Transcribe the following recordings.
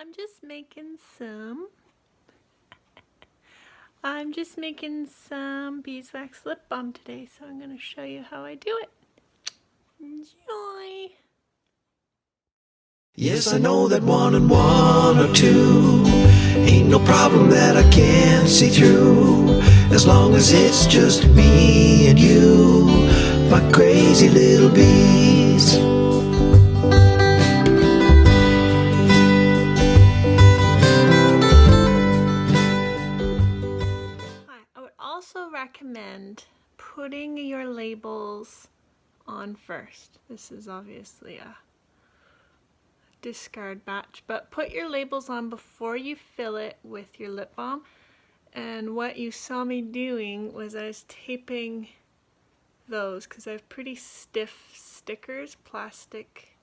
I'm just making some beeswax lip balm today, so I'm going to show you how I do it. Enjoy! Yes, I know that 1 and 1 are 2. Ain't no problem that I can't see through, as long as it's just me and you, my crazy little bees. I would also recommend putting your labels on first. This is obviously a discard batch, but put your labels on before you fill it with your lip balm. And what you saw me doing was I was taping those because I have pretty stiff stickers, plastic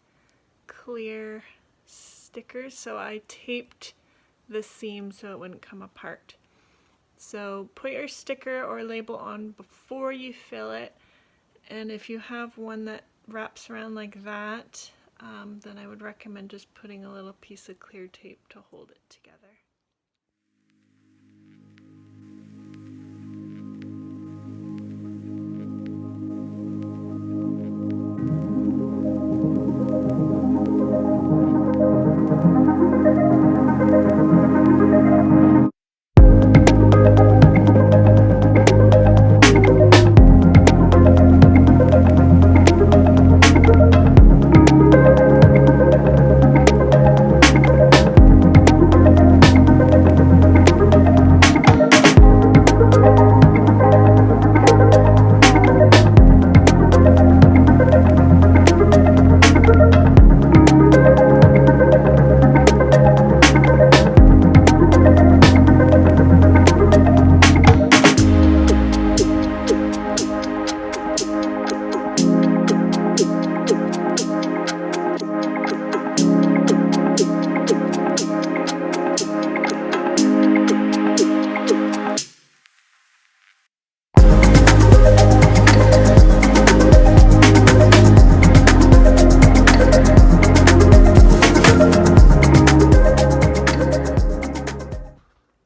clear stickers, so I taped the seam so it wouldn't come apart. So put your sticker or label on before you fill it, and if you have one that wraps around like that, then I would recommend just putting a little piece of clear tape to hold it together.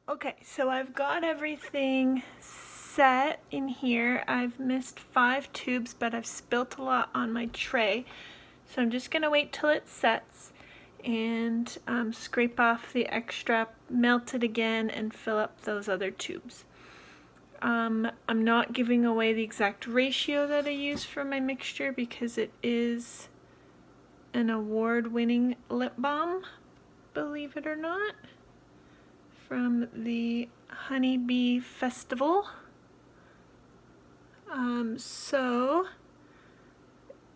Okay, so I've got everything set in here. I've missed 5 tubes, but I've spilt a lot on my tray. So I'm just going to wait till it sets and scrape off the extra, melt it again, and fill up those other tubes. I'm not giving away the exact ratio that I use for my mixture because it is an award-winning lip balm, believe it or not, from the Honeybee Festival. So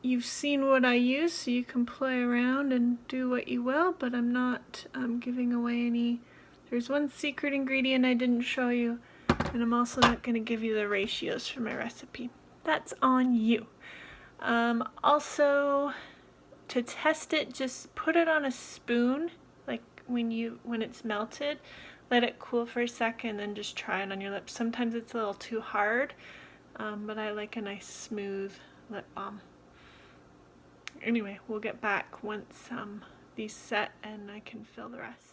you've seen what I use, so you can play around and do what you will, but I'm not giving away any. There's one secret ingredient I didn't show you, and I'm also not going to give you the ratios for my recipe. That's on you. Also, to test it, just put it on a spoon, like when it's melted. Let it cool for a second, then just try it on your lips. Sometimes it's a little too hard, but I like a nice smooth lip balm. Anyway, we'll get back once these set and I can fill the rest.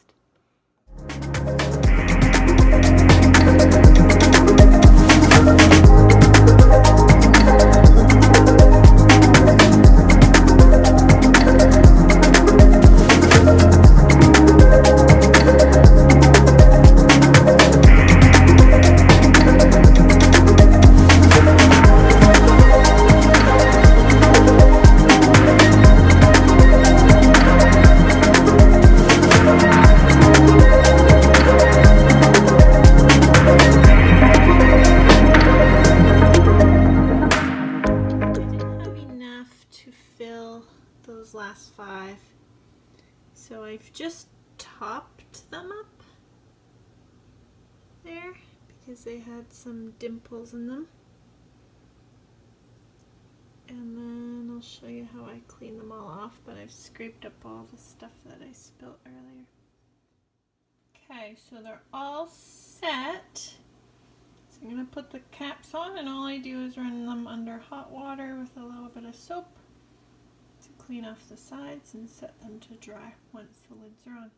Those last 5, so I've just topped them up there because they had some dimples in them, and then I'll show you how I clean them all off, but I've scraped up all the stuff that I spilt earlier. Okay, so they're all set, so I'm going to put the caps on, and all I do is run them under hot water with a little bit of soap to clean off the sides and set them to dry once the lids are on.